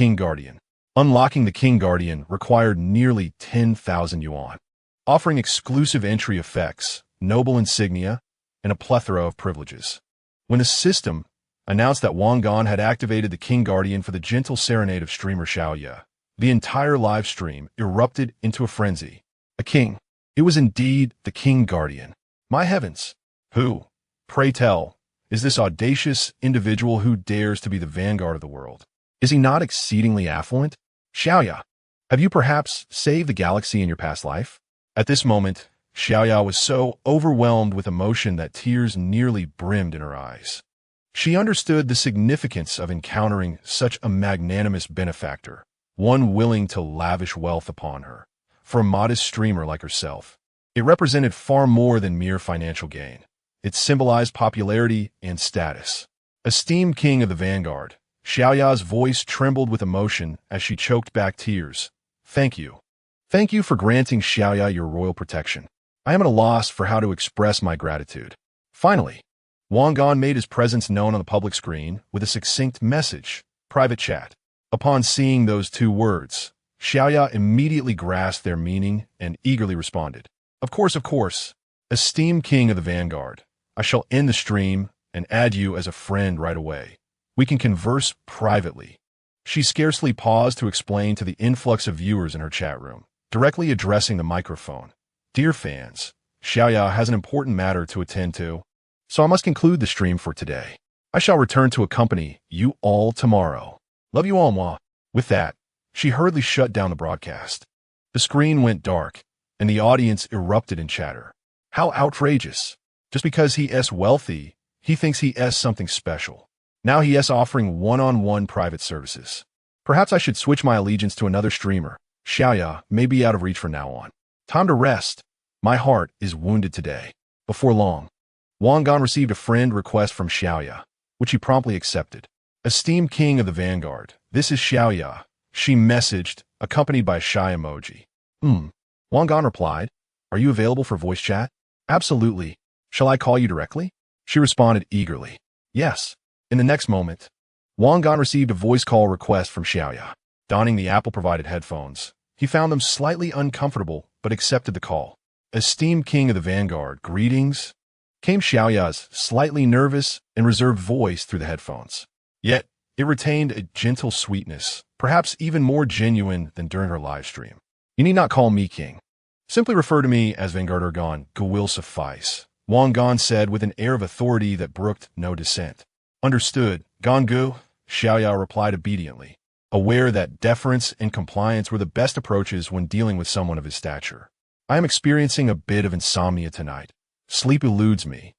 King Guardian. Unlocking the King Guardian required nearly 10,000 yuan, offering exclusive entry effects, noble insignia, and a plethora of privileges. When the system announced that Wang Gan had activated the King Guardian for the gentle serenade of streamer Xiaoya, the entire live stream erupted into a frenzy. A king. It was indeed the King Guardian. My heavens! Who, pray tell, is this audacious individual who dares to be the vanguard of the world? Is he not exceedingly affluent? Xiaoya, have you perhaps saved the galaxy in your past life? At this moment, Xiaoya was so overwhelmed with emotion that tears nearly brimmed in her eyes. She understood the significance of encountering such a magnanimous benefactor, one willing to lavish wealth upon her. For a modest streamer like herself, it represented far more than mere financial gain. It symbolized popularity and status. Esteemed king of the vanguard, Xiaoya's voice trembled with emotion as she choked back tears. Thank you. Thank you for granting Xiaoya your royal protection. I am at a loss for how to express my gratitude. Finally, Wang Gan made his presence known on the public screen with a succinct message, private chat. Upon seeing those two words, Xiaoya immediately grasped their meaning and eagerly responded. Of course. Esteemed king of the vanguard, I shall end the stream and add you as a friend right away. We can converse privately. She scarcely paused to explain to the influx of viewers in her chat room, directly addressing the microphone. Dear fans, Xiaoya has an important matter to attend to, so I must conclude the stream for today. I shall return to accompany you all tomorrow. Love you all, moi. With that, she hurriedly shut down the broadcast. The screen went dark, and the audience erupted in chatter. How outrageous. Just because he is wealthy, he thinks he is something special. Now he is offering one-on-one private services. Perhaps I should switch my allegiance to another streamer. Xiaoya may be out of reach from now on. Time to rest. My heart is wounded today. Before long, Wang Gan received a friend request from Xiaoya, which he promptly accepted. Esteemed king of the vanguard, this is Xiaoya, she messaged, accompanied by a shy emoji. Wang Gan replied, are you available for voice chat? Absolutely. Shall I call you directly? She responded eagerly. Yes. In the next moment, Wang Gan received a voice call request from Xiaoya. Donning the Apple-provided headphones, he found them slightly uncomfortable, but accepted the call. Esteemed king of the vanguard, greetings, came Xiaoya's slightly nervous and reserved voice through the headphones. Yet, it retained a gentle sweetness, perhaps even more genuine than during her live stream. You need not call me king. Simply refer to me as Vanguard Ergon, Gu will suffice, Wang Gan said with an air of authority that brooked no dissent. Understood, Gongu, Xiaoya replied obediently, aware that deference and compliance were the best approaches when dealing with someone of his stature. I am experiencing a bit of insomnia tonight. Sleep eludes me,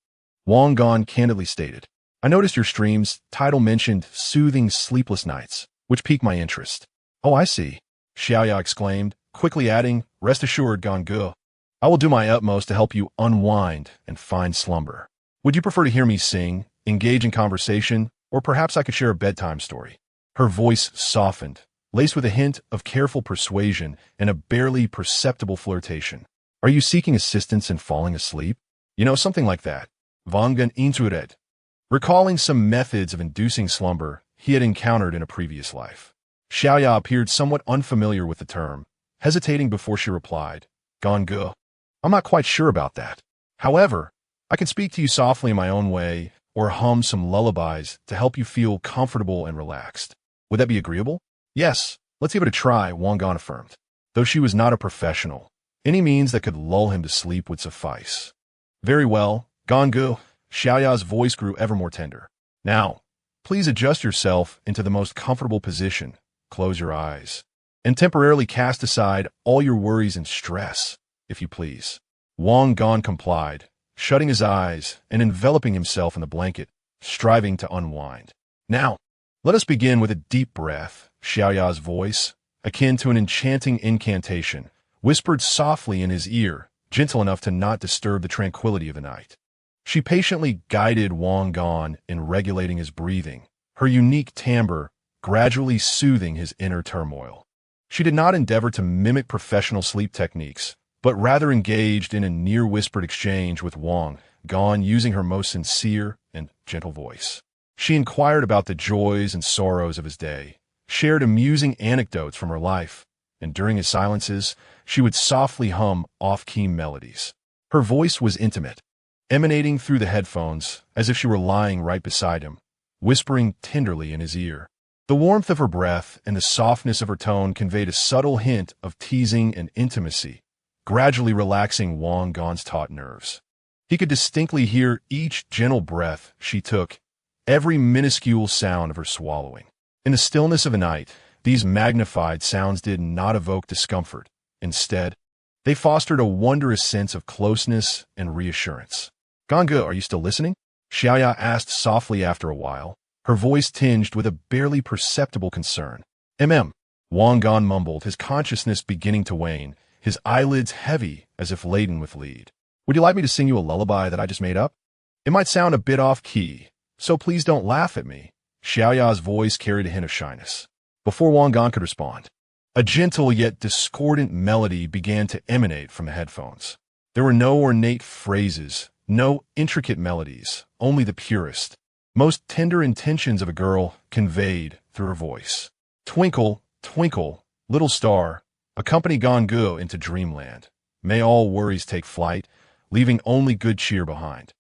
Wang Gan candidly stated. I noticed your stream's title mentioned soothing sleepless nights, which piqued my interest. Oh, I see, Xiaoya exclaimed, quickly adding, rest assured, Gongu, I will do my utmost to help you unwind and find slumber. Would you prefer to hear me sing, engage in conversation, or perhaps I could share a bedtime story? Her voice softened, laced with a hint of careful persuasion and a barely perceptible flirtation. Are you seeking assistance in falling asleep? You know, something like that. Vangan intuited, recalling some methods of inducing slumber he had encountered in a previous life. Xiaoya appeared somewhat unfamiliar with the term, hesitating before she replied, Gongu, I'm not quite sure about that. However, I can speak to you softly in my own way or hum some lullabies to help you feel comfortable and relaxed. Would that be agreeable? Yes, let's give it a try, Wang Gan affirmed. Though she was not a professional, any means that could lull him to sleep would suffice. Very well, Gongu, Xiaoya's voice grew ever more tender. Now, please adjust yourself into the most comfortable position, close your eyes, and temporarily cast aside all your worries and stress, if you please. Wang Gan complied, shutting his eyes and enveloping himself in the blanket, striving to unwind. Now, let us begin with a deep breath, Xiaoya's voice, akin to an enchanting incantation, whispered softly in his ear, gentle enough to not disturb the tranquility of the night. She patiently guided Wang Gan in regulating his breathing, her unique timbre gradually soothing his inner turmoil. She did not endeavor to mimic professional sleep techniques, but rather engaged in a near-whispered exchange with Wang Gan using her most sincere and gentle voice. She inquired about the joys and sorrows of his day, shared amusing anecdotes from her life, and during his silences, she would softly hum off-key melodies. Her voice was intimate, emanating through the headphones as if she were lying right beside him, whispering tenderly in his ear. The warmth of her breath and the softness of her tone conveyed a subtle hint of teasing and intimacy, gradually relaxing Wang Gan's taut nerves. He could distinctly hear each gentle breath she took, every minuscule sound of her swallowing. In the stillness of the night, these magnified sounds did not evoke discomfort. Instead, they fostered a wondrous sense of closeness and reassurance. "Ganga, are you still listening?" Xiaoya asked softly after a while, her voice tinged with a barely perceptible concern. Wang Gan mumbled, his consciousness beginning to wane, his eyelids heavy as if laden with lead. "Would you like me to sing you a lullaby that I just made up? It might sound a bit off-key, so please don't laugh at me." Xiaoya's voice carried a hint of shyness. Before Wang Gan could respond, a gentle yet discordant melody began to emanate from the headphones. There were no ornate phrases, no intricate melodies, only the purest, most tender intentions of a girl conveyed through her voice. "Twinkle, twinkle, little star, accompany Gangu into dreamland. May all worries take flight, leaving only good cheer behind."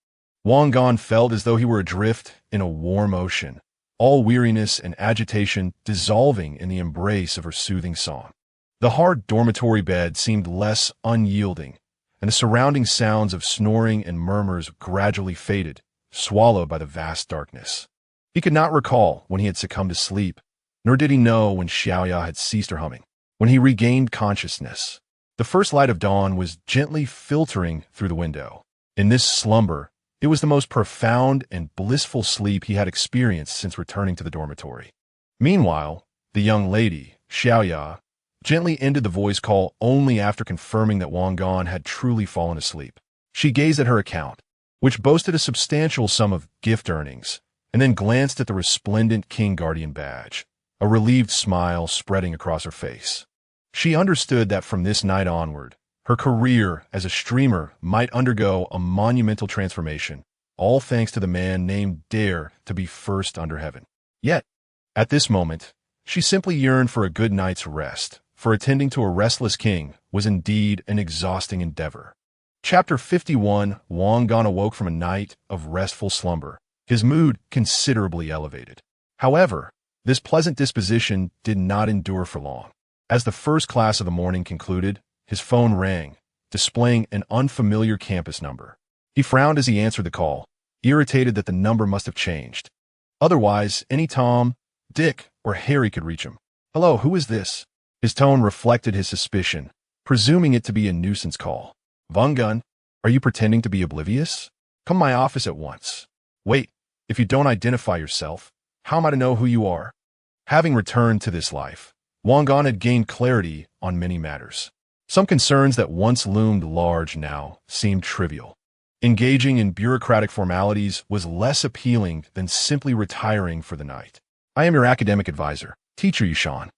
Wang Gan felt as though he were adrift in a warm ocean, all weariness and agitation dissolving in the embrace of her soothing song. The hard dormitory bed seemed less unyielding, and the surrounding sounds of snoring and murmurs gradually faded, swallowed by the vast darkness. He could not recall when he had succumbed to sleep, nor did he know when Xiaoya had ceased her humming. When he regained consciousness, the first light of dawn was gently filtering through the window. In this slumber, it was the most profound and blissful sleep he had experienced since returning to the dormitory. Meanwhile, the young lady, Xiaoya, gently ended the voice call only after confirming that Wang Gan had truly fallen asleep. She gazed at her account, which boasted a substantial sum of gift earnings, and then glanced at the resplendent King Guardian badge, a relieved smile spreading across her face. She understood that from this night onward, her career as a streamer might undergo a monumental transformation, all thanks to the man named Dare to be first under heaven. Yet, at this moment, she simply yearned for a good night's rest, for attending to a restless king was indeed an exhausting endeavor. Chapter 51. Wang Gan awoke from a night of restful slumber, his mood considerably elevated. However, this pleasant disposition did not endure for long. As the first class of the morning concluded, his phone rang, displaying an unfamiliar campus number. He frowned as he answered the call, irritated that the number must have changed. Otherwise, any Tom, Dick, or Harry could reach him. "Hello, who is this?" His tone reflected his suspicion, presuming it to be a nuisance call. "Wang Gan, are you pretending to be oblivious? Come to my office at once." "Wait, if you don't identify yourself, how am I to know who you are?" Having returned to this life, Wang Gan had gained clarity on many matters. Some concerns that once loomed large now seemed trivial. Engaging in bureaucratic formalities was less appealing than simply retiring for the night. "I am your academic advisor, Teacher Yushan.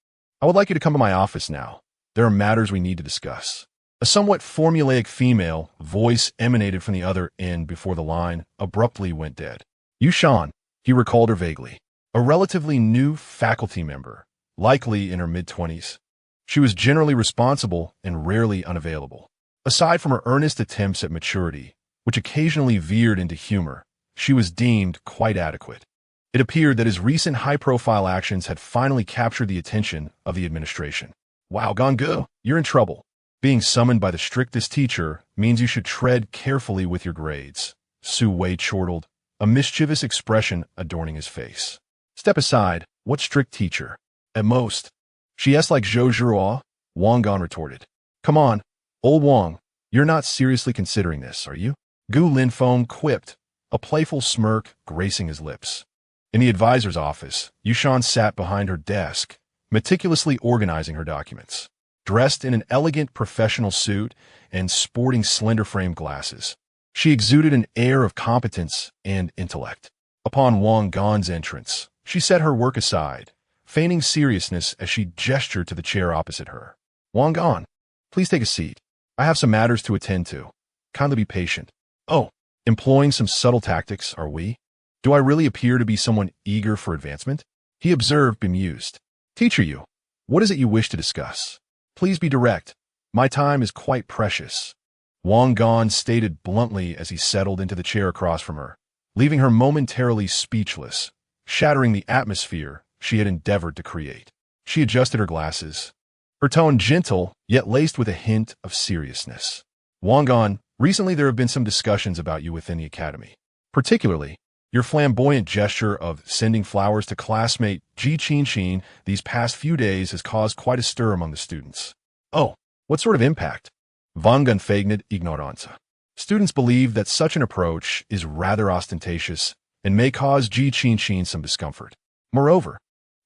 I would like you to come to my office now. There are matters we need to discuss." A somewhat formulaic female voice emanated from the other end before the line abruptly went dead. Yushan, he recalled her vaguely. A relatively new faculty member, likely in her mid-20s. She was generally responsible and rarely unavailable. Aside from her earnest attempts at maturity, which occasionally veered into humor, she was deemed quite adequate. It appeared that his recent high-profile actions had finally captured the attention of the administration. "Wow, Gangu, you're in trouble. Being summoned by the strictest teacher means you should tread carefully with your grades," Su Wei chortled, a mischievous expression adorning his face. "Step aside. What strict teacher?" "At most." "She acts like Zhou Zhuo," Wang Gan retorted. "Come on, old Wang, you're not seriously considering this, are you?" Gu Linfeng quipped, a playful smirk gracing his lips. In the advisor's office, Yushan sat behind her desk, meticulously organizing her documents. Dressed in an elegant professional suit and sporting slender-framed glasses, she exuded an air of competence and intellect. Upon Wang Gan's entrance, she set her work aside, feigning seriousness as she gestured to the chair opposite her. "Wang Gan, please take a seat. I have some matters to attend to. Kindly be patient." "Oh, employing some subtle tactics, are we? Do I really appear to be someone eager for advancement?" he observed, bemused. Teacher Yu, what is it you wish to discuss? Please be direct. My time is quite precious. Wang Gan stated bluntly as he settled into the chair across from her, leaving her momentarily speechless, shattering the atmosphere she had endeavored to create. She adjusted her glasses, her tone gentle, yet laced with a hint of seriousness. Wang Gan, recently there have been some discussions about you within the academy. Particularly, your flamboyant gesture of sending flowers to classmate Ji Qinxin these past few days has caused quite a stir among the students. Oh, what sort of impact? Vangan feigned ignoranza. Students believe that such an approach is rather ostentatious and may cause Ji Qinxin some discomfort. Moreover,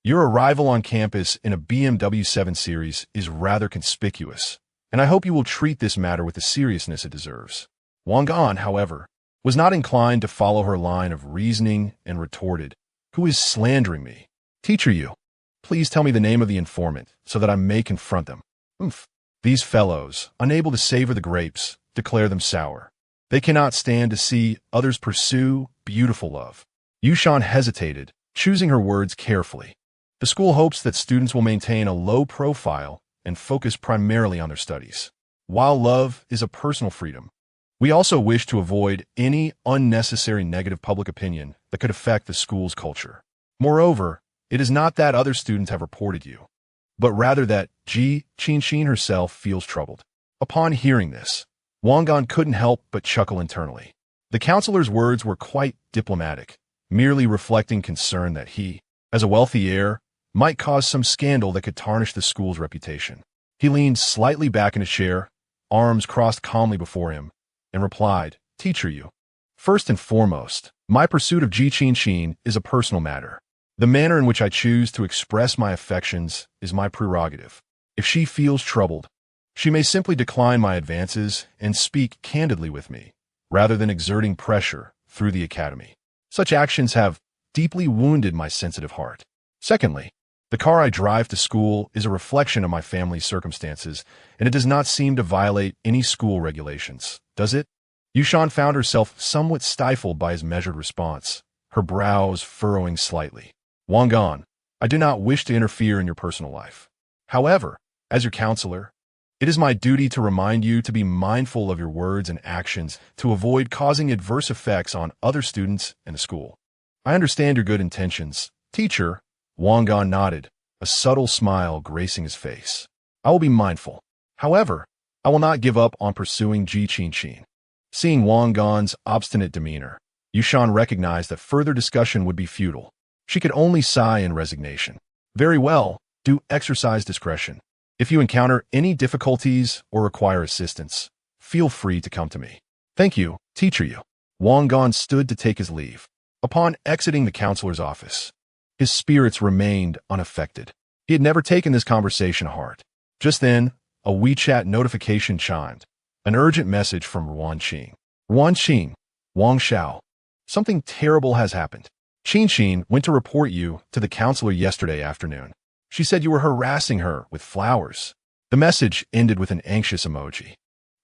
your arrival on campus in a BMW 7 Series is rather conspicuous, and I hope you will treat this matter with the seriousness it deserves. Wang Gan, however, was not inclined to follow her line of reasoning and retorted, "Who is slandering me? Teacher Yu, please tell me the name of the informant so that I may confront them." These fellows, unable to savor the grapes, declare them sour. They cannot stand to see others pursue beautiful love. Yushan hesitated, choosing her words carefully. The school hopes that students will maintain a low profile and focus primarily on their studies. While love is a personal freedom, we also wish to avoid any unnecessary negative public opinion that could affect the school's culture. Moreover, it is not that other students have reported you, but rather that Ji Qinxin herself feels troubled. Upon hearing this, Wang Gan couldn't help but chuckle internally. The counselor's words were quite diplomatic, merely reflecting concern that he, as a wealthy heir, might cause some scandal that could tarnish the school's reputation. He leaned slightly back in a chair, arms crossed calmly before him, and replied, "Teacher Yu, first and foremost, my pursuit of Ji Qinxin is a personal matter. The manner in which I choose to express my affections is my prerogative. If she feels troubled, she may simply decline my advances and speak candidly with me, rather than exerting pressure through the academy. Such actions have deeply wounded my sensitive heart. Secondly, the car I drive to school is a reflection of my family's circumstances, and it does not seem to violate any school regulations, does it?" Yushan found herself somewhat stifled by his measured response, her brows furrowing slightly. "Wang Gan, I do not wish to interfere in your personal life. However, as your counselor, it is my duty to remind you to be mindful of your words and actions to avoid causing adverse effects on other students and the school. I understand your good intentions, teacher." Wang Gan nodded, a subtle smile gracing his face. "I will be mindful. However, I will not give up on pursuing Ji Qinxin." Seeing Wang Gan's obstinate demeanor, Yushan recognized that further discussion would be futile. She could only sigh in resignation. "Very well, do exercise discretion. If you encounter any difficulties or require assistance, feel free to come to me." "Thank you, Teacher Yu." Wang Gan stood to take his leave. Upon exiting the counselor's office, his spirits remained unaffected. He had never taken this conversation to heart. Just then, a WeChat notification chimed. An urgent message from Ruan Qing. "Ruan Qing, Wang Xiao. Something terrible has happened. Qinxin went to report you to the counselor yesterday afternoon. She said you were harassing her with flowers." The message ended with an anxious emoji.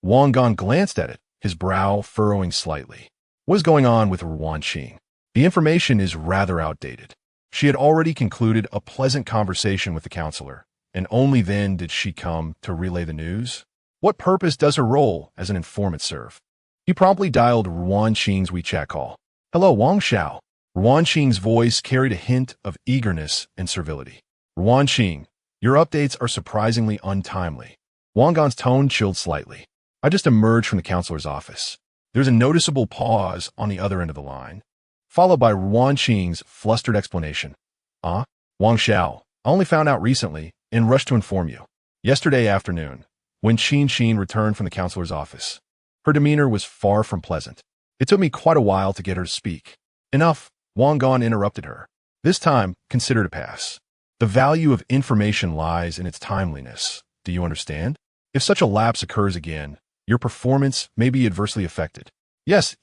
Wang Gan glanced at it, his brow furrowing slightly. What is going on with Ruan Qing? The information is rather outdated. She had already concluded a pleasant conversation with the counselor, and only then did she come to relay the news. What purpose does her role as an informant serve? He promptly dialed Ruan Qing's WeChat call. "Hello, Wang Xiao." Ruan Qing's voice carried a hint of eagerness and servility. "Ruan Qing, your updates are surprisingly untimely." Wang Gan's tone chilled slightly. "I just emerged from the counselor's office." There's a noticeable pause on the other end of the line, followed by Ruan Qing's flustered explanation. Wang Xiao, I only found out recently and rushed to inform you. Yesterday afternoon, when Qinxin returned from the counselor's office, her demeanor was far from pleasant. It took me quite a while to get her to speak." "Enough," Wang Gan interrupted her. "This time, consider to pass. The value of information lies in its timeliness. Do you understand? If such a lapse occurs again, your performance may be adversely affected." Yes,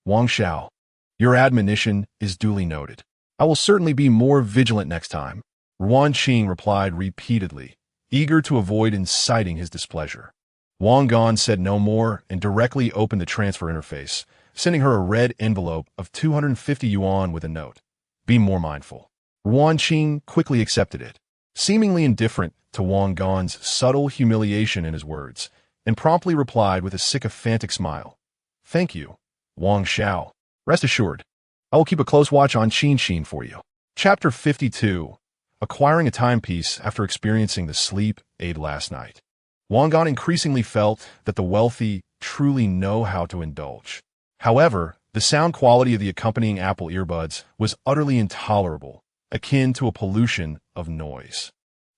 Wang Xiao. Your admonition is duly noted. I will certainly be more vigilant next time." Ruan Qing replied repeatedly, eager to avoid inciting his displeasure. Wang Gan said no more and directly opened the transfer interface, sending her a red envelope of 250 yuan with a note. "Be more mindful." Ruan Qing quickly accepted it. seemingly indifferent to Wang Gan's subtle humiliation in his words, and promptly replied with a sycophantic smile. "Thank you, Wang Xiao. Rest assured, I will keep a close watch on Qin for you." Chapter 52. Acquiring a timepiece after experiencing the sleep aid last night. Wang Gan increasingly felt that the wealthy truly know how to indulge. However, the sound quality of the accompanying Apple earbuds was utterly intolerable, akin to a pollution of noise.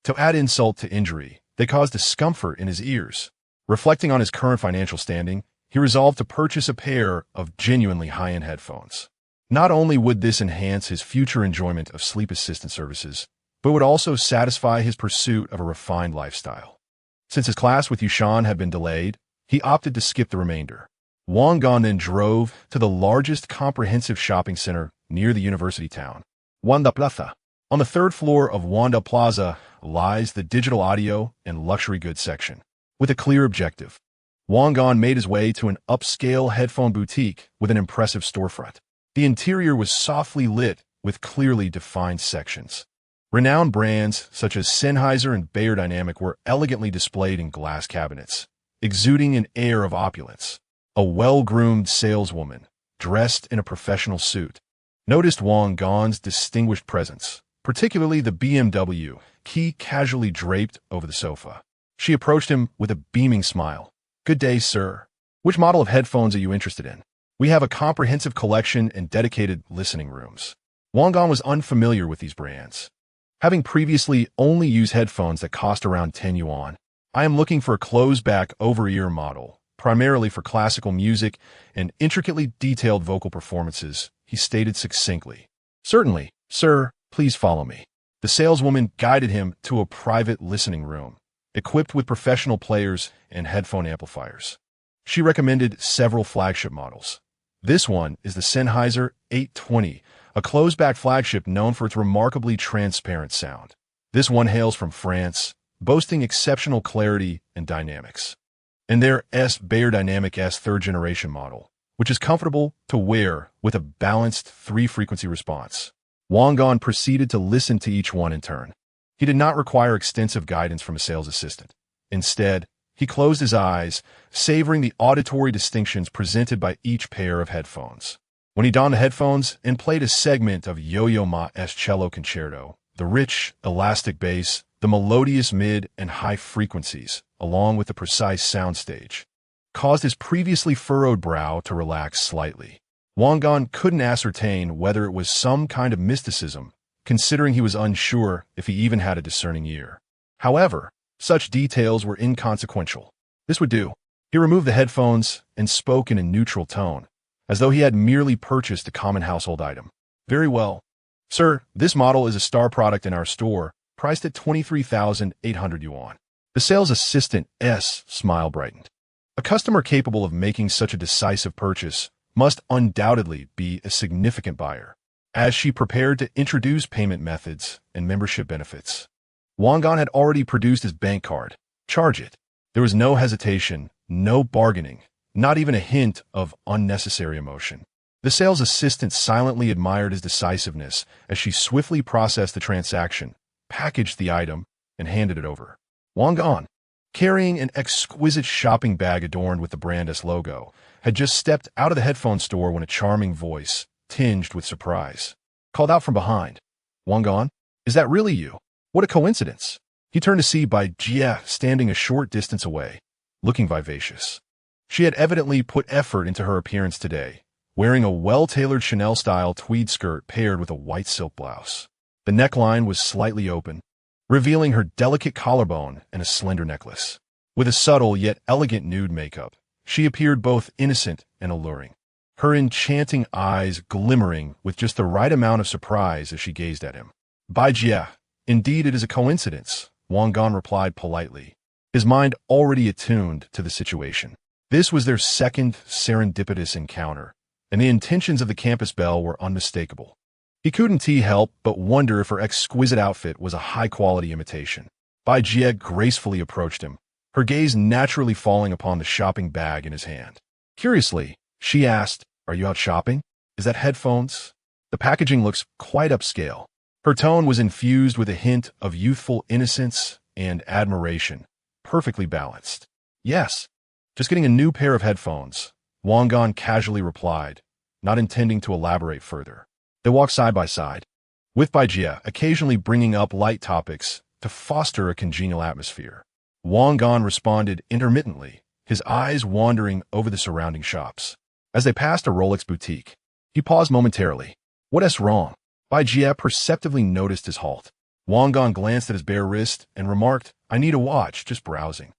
To add insult to injury, they caused discomfort in his ears. Reflecting on his current financial standing, he resolved to purchase a pair of genuinely high-end headphones. Not only would this enhance his future enjoyment of sleep assistant services, but would also satisfy his pursuit of a refined lifestyle. Since his class with Yushan had been delayed, he opted to skip the remainder. Wang Gan then drove to the largest comprehensive shopping center near the university town, Wanda Plaza. On the third floor of Wanda Plaza lies the digital audio and luxury goods section. With a clear objective, Wang Gan made his way to an upscale headphone boutique with an impressive storefront. The interior was softly lit with clearly defined sections. Renowned brands such as Sennheiser and Beyerdynamic were elegantly displayed in glass cabinets, exuding an air of opulence. A well-groomed saleswoman, dressed in a professional suit, noticed Wang Gan's distinguished presence, particularly the BMW key casually draped over the sofa. She approached him with a beaming smile. "Good day, sir. Which model of headphones are you interested in? We have a comprehensive collection and dedicated listening rooms." Wang Gan was unfamiliar with these brands. Having previously only used headphones that cost around 10 yuan, "I am looking for a closed-back over-ear model, primarily for classical music and intricately detailed vocal performances," he stated succinctly. "Certainly, sir, please follow me." The saleswoman guided him to a private listening room, equipped with professional players and headphone amplifiers. She recommended several flagship models. This one is the Sennheiser 820, a closed-back flagship known for its remarkably transparent sound. This one hails from France, boasting exceptional clarity and dynamics. And their Beyerdynamic S third-generation model, which is comfortable to wear with a balanced 3-frequency response. Wang Gan proceeded to listen to each one in turn. He did not require extensive guidance from a sales assistant. Instead, he closed his eyes, savoring the auditory distinctions presented by each pair of headphones. When he donned the headphones and played a segment of Yo-Yo Ma's cello concerto, the rich, elastic bass, the melodious mid and high frequencies, along with the precise soundstage, caused his previously furrowed brow to relax slightly. Wang Gan couldn't ascertain whether it was some kind of mysticism, considering he was unsure if he even had a discerning ear. However, such details were inconsequential. This would do. He removed the headphones and spoke in a neutral tone, as though he had merely purchased a common household item. "Very well. Sir, this model is a star product in our store, priced at 23,800 yuan. The sales assistant's smile brightened. A customer capable of making such a decisive purchase must undoubtedly be a significant buyer. As she prepared to introduce payment methods and membership benefits, Wang Gan had already produced his bank card. "Charge it." There was no hesitation, no bargaining, not even a hint of unnecessary emotion. The sales assistant silently admired his decisiveness as she swiftly processed the transaction, packaged the item, and handed it over. Wang Gan, carrying an exquisite shopping bag adorned with the brand's logo, had just stepped out of the headphone store when a charming voice, tinged with surprise, called out from behind. "Wang Gan, is that really you? What a coincidence." He turned to see Bai Jie standing a short distance away, looking vivacious. She had evidently put effort into her appearance today, wearing a well-tailored Chanel-style tweed skirt paired with a white silk blouse. The neckline was slightly open, revealing her delicate collarbone and a slender necklace. With a subtle yet elegant nude makeup, she appeared both innocent and alluring, her enchanting eyes glimmering with just the right amount of surprise as she gazed at him. "Bai Jie, indeed it is a coincidence," Wang Gan replied politely, his mind already attuned to the situation. This was their second serendipitous encounter, and the intentions of the campus belle were unmistakable. He couldn't help but wonder if her exquisite outfit was a high-quality imitation. Bai Jie gracefully approached him, her gaze naturally falling upon the shopping bag in his hand. Curiously, she asked, "Are you out shopping? Is that headphones? The packaging looks quite upscale." Her tone was infused with a hint of youthful innocence and admiration, perfectly balanced. "Yes, just getting a new pair of headphones," Wang Gan casually replied, not intending to elaborate further. They walked side by side, with Bai Jie occasionally bringing up light topics to foster a congenial atmosphere. Wang Gan responded intermittently, his eyes wandering over the surrounding shops. As they passed a Rolex boutique, he paused momentarily. "What's wrong?" Bai Jie perceptively noticed his halt. Wang Gan glanced at his bare wrist and remarked, "I need a watch, just browsing."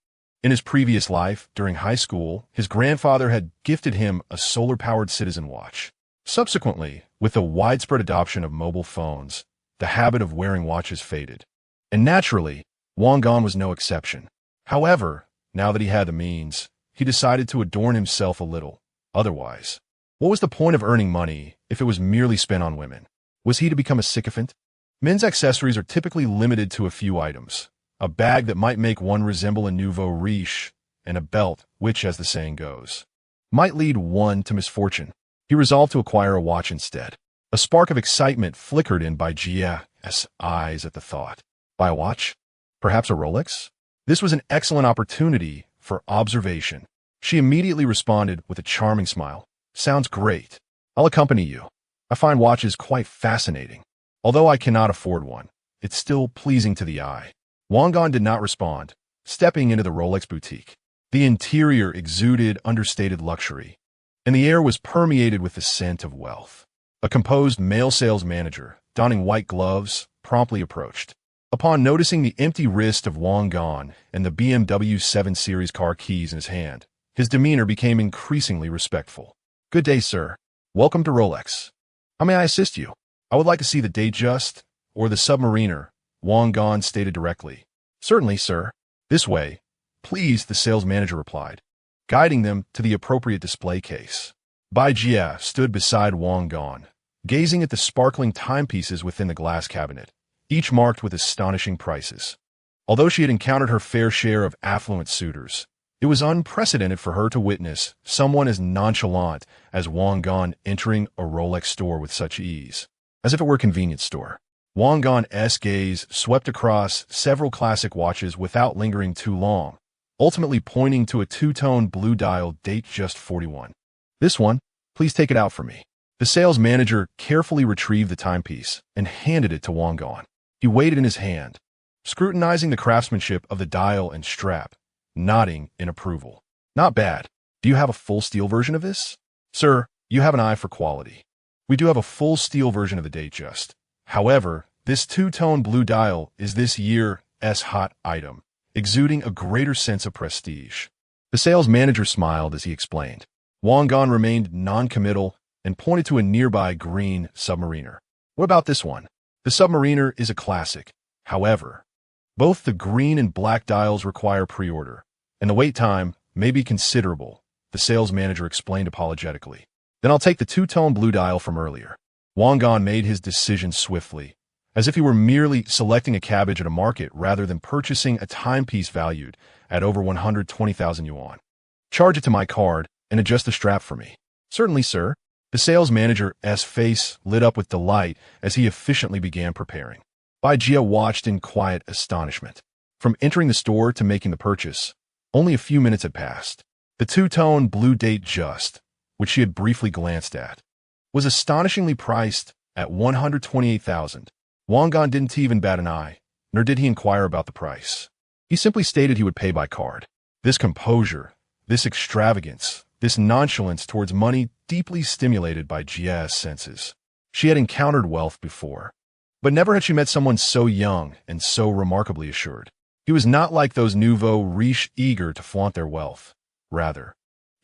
In his previous life, during high school, his grandfather had gifted him a solar-powered Citizen watch. Subsequently, with the widespread adoption of mobile phones, the habit of wearing watches faded. And naturally, Wang Gan was no exception. However, now that he had the means, he decided to adorn himself a little. Otherwise, what was the point of earning money if it was merely spent on women? Was he to become a sycophant? Men's accessories are typically limited to a few items. A bag that might make one resemble a nouveau riche, and a belt, which, as the saying goes, might lead one to misfortune. He resolved to acquire a watch instead. A spark of excitement flickered in Bai Jie's eyes at the thought. Buy a watch? Perhaps a Rolex? This was an excellent opportunity for observation. She immediately responded with a charming smile. "Sounds great. I'll accompany you. I find watches quite fascinating. Although I cannot afford one, it's still pleasing to the eye." Wang Gan did not respond, stepping into the Rolex boutique. The interior exuded understated luxury, and the air was permeated with the scent of wealth. A composed male sales manager, donning white gloves, promptly approached. Upon noticing the empty wrist of Wang Gan and the BMW 7 Series car keys in his hand, his demeanor became increasingly respectful. "Good day, sir. Welcome to Rolex. How may I assist you?" "I would like to see the Datejust or the Submariner," Wang Gan stated directly. "Certainly, sir. This way, please," the sales manager replied, guiding them to the appropriate display case. Bai Jie stood beside Wang Gan, gazing at the sparkling timepieces within the glass cabinet, each marked with astonishing prices. Although she had encountered her fair share of affluent suitors, it was unprecedented for her to witness someone as nonchalant as Wang Gan entering a Rolex store with such ease, as if it were a convenience store. Wang Gan's gaze swept across several classic watches without lingering too long, ultimately pointing to a two-tone blue dial Datejust 41. "This one, please take it out for me." The sales manager carefully retrieved the timepiece and handed it to Wang Gan. He weighed it in his hand, scrutinizing the craftsmanship of the dial and strap, nodding in approval. "Not bad. Do you have a full steel version of this?" "Sir, you have an eye for quality. We do have a full steel version of the Datejust. However, this two-tone blue dial is this year's hot item, exuding a greater sense of prestige." The sales manager smiled as he explained. Wang Gan remained non-committal and pointed to a nearby green Submariner. "What about this one?" The Submariner is a classic. However, both the green and black dials require pre-order, and the wait time may be considerable, the sales manager explained apologetically. "Then I'll take the two-tone blue dial from earlier." Wang Gan made his decision swiftly, as if he were merely selecting a cabbage at a market rather than purchasing a timepiece valued at over 120,000 yuan. "Charge it to my card and adjust the strap for me." "Certainly, sir." The sales manager's face lit up with delight as he efficiently began preparing. Bai Jie watched in quiet astonishment. From entering the store to making the purchase, only a few minutes had passed. The two-tone blue Datejust, which she had briefly glanced at, was astonishingly priced at 128,000. Wang Gan didn't even bat an eye, nor did he inquire about the price. He simply stated he would pay by card. This composure, this extravagance, this nonchalance towards money deeply stimulated Bai Jie's senses. She had encountered wealth before, but never had she met someone so young and so remarkably assured. He was not like those nouveau riches eager to flaunt their wealth. Rather,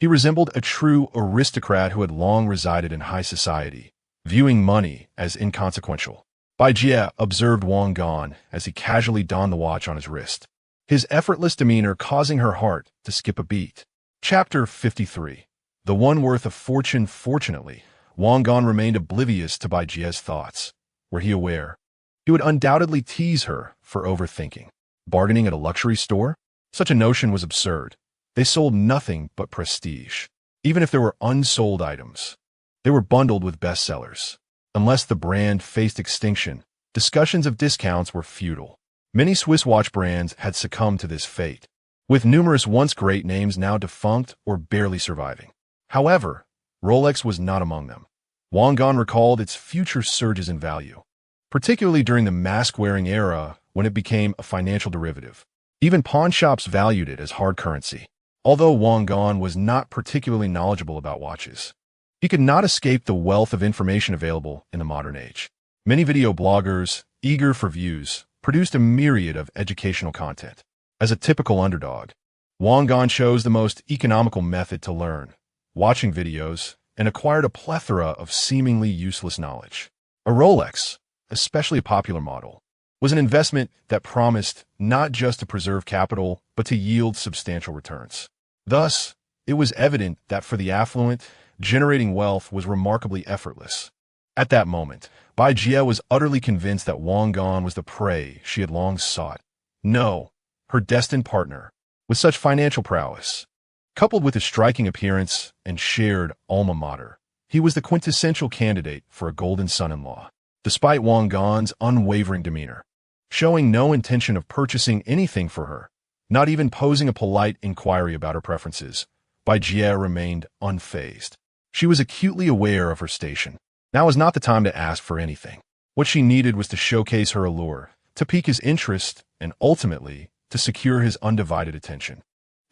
he resembled a true aristocrat who had long resided in high society, viewing money as inconsequential. Bai Jie observed Wang Gan as he casually donned the watch on his wrist, his effortless demeanor causing her heart to skip a beat. Chapter 53. The one worth a fortune. Fortunately, Wang Gan remained oblivious to Bai Jie's thoughts. Were he aware, he would undoubtedly tease her for overthinking. Bargaining at a luxury store? Such a notion was absurd. They sold nothing but prestige. Even if there were unsold items, they were bundled with bestsellers. Unless the brand faced extinction, Discussions of discounts were futile. Many Swiss watch brands had succumbed to this fate, with numerous once great names now defunct or barely surviving. However, Rolex was not among them. Wang Gan recalled its future surges in value, particularly during the mask-wearing era when it became a financial derivative. Even pawn shops valued it as hard currency. Although Wang Gan was not particularly knowledgeable about watches, he could not escape the wealth of information available in the modern age. Many video bloggers, eager for views, produced a myriad of educational content. As a typical underdog, Wang Gan chose the most economical method to learn, watching videos, and acquired a plethora of seemingly useless knowledge. A Rolex, especially a popular model, was an investment that promised not just to preserve capital, but to yield substantial returns. Thus, it was evident that for the affluent, generating wealth was remarkably effortless. At that moment, Bai Jie was utterly convinced that Wang Gan was the prey she had long sought. No, her destined partner, with such financial prowess. Coupled with his striking appearance and shared alma mater, he was the quintessential candidate for a golden son-in-law. Despite Wang Gan's unwavering demeanor, showing no intention of purchasing anything for her, not even posing a polite inquiry about her preferences, Bai Jie remained unfazed. She was acutely aware of her station. Now was not the time to ask for anything. What she needed was to showcase her allure, to pique his interest, and ultimately, to secure his undivided attention.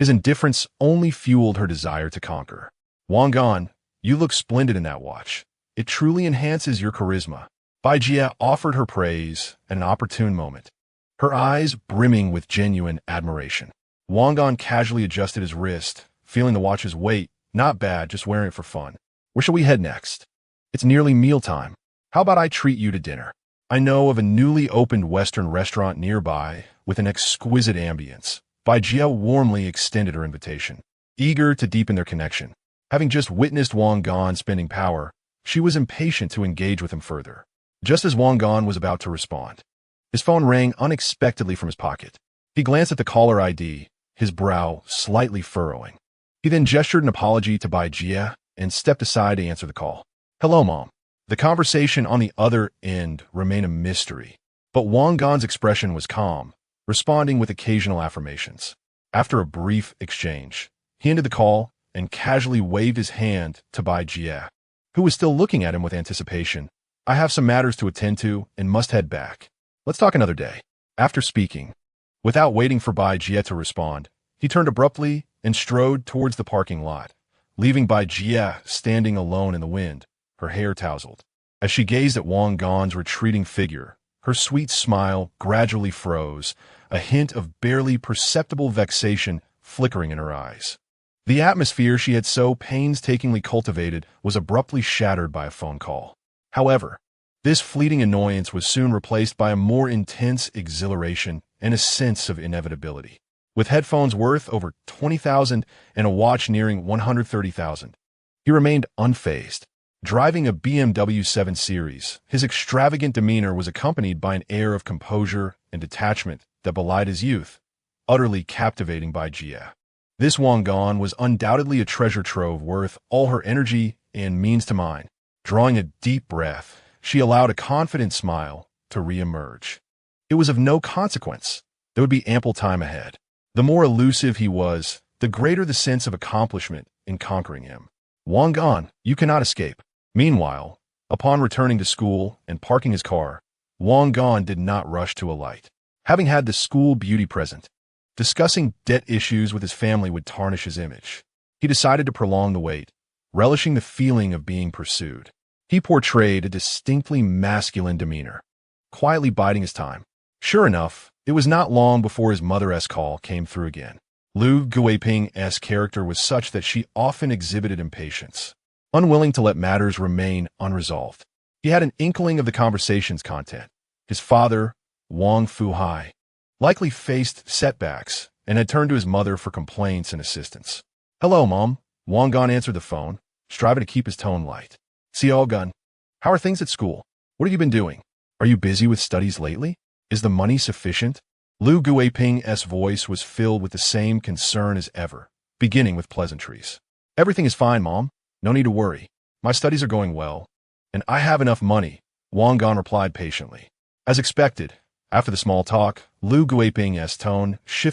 His indifference only fueled her desire to conquer. Wang Gan, you look splendid in that watch. It truly enhances your charisma. Bai Jie offered her praise at an opportune moment, her eyes brimming with genuine admiration. Wang Gan casually adjusted his wrist, feeling the watch's weight. Not bad, just wearing it for fun. Where shall we head next? It's nearly mealtime. How about I treat you to dinner? I know of a newly opened Western restaurant nearby with an exquisite ambience. Bai Jie warmly extended her invitation, eager to deepen their connection. Having just witnessed Wang Gan spending power, she was impatient to engage with him further. Just as Wang Gan was about to respond, his phone rang unexpectedly from his pocket. He glanced at the caller ID, his brow slightly furrowing. He then gestured an apology to Bai Jie and stepped aside to answer the call. Hello, Mom. The conversation on the other end remained a mystery, but Wang Gan's expression was calm, responding with occasional affirmations. After a brief exchange, he ended the call and casually waved his hand to Bai Jie, who was still looking at him with anticipation. I have some matters to attend to and must head back. Let's talk another day. After speaking, without waiting for Bai Jie to respond, he turned abruptly and strode towards the parking lot, leaving Bai Jie standing alone in the wind, her hair tousled. As she gazed at Wang Gan's retreating figure, her sweet smile gradually froze, a hint of barely perceptible vexation flickering in her eyes. The atmosphere she had so painstakingly cultivated was abruptly shattered by a phone call. However, this fleeting annoyance was soon replaced by a more intense exhilaration and a sense of inevitability. With headphones worth over $20,000 and a watch nearing $130,000, he remained unfazed. Driving a BMW 7 Series, his extravagant demeanor was accompanied by an air of composure and detachment that belied his youth, utterly captivating Bai Jie. This Wang Gan was undoubtedly a treasure trove worth all her energy and means to mine. Drawing a deep breath, she allowed a confident smile to re-emerge. It was of no consequence. There would be ample time ahead. The more elusive he was, the greater the sense of accomplishment in conquering him. Wang Gan, you cannot escape. Meanwhile, upon returning to school and parking his car, Wang Gan did not rush to alight. Having had the school beauty present, discussing debt issues with his family would tarnish his image. He decided to prolong the wait, relishing the feeling of being pursued. He portrayed a distinctly masculine demeanor, quietly biding his time. Sure enough, it was not long before his mother's call came through again. Lu Guiping's character was such that she often exhibited impatience, unwilling to let matters remain unresolved. He had an inkling of the conversation's content. His father, Wang Fuhai, likely faced setbacks and had turned to his mother for complaints and assistance. Hello, Mom. Wang Gan answered the phone, striving to keep his tone light. Xiao Gun, how are things at school? What have you been doing? Are you busy with studies lately? Is the money sufficient? Lu Guiping's voice was filled with the same concern as ever, beginning with pleasantries. Everything is fine, Mom. No need to worry. My studies are going well, and I have enough money, Wang Gan replied patiently. As expected, after the small talk, Lu Guiping's tone shifted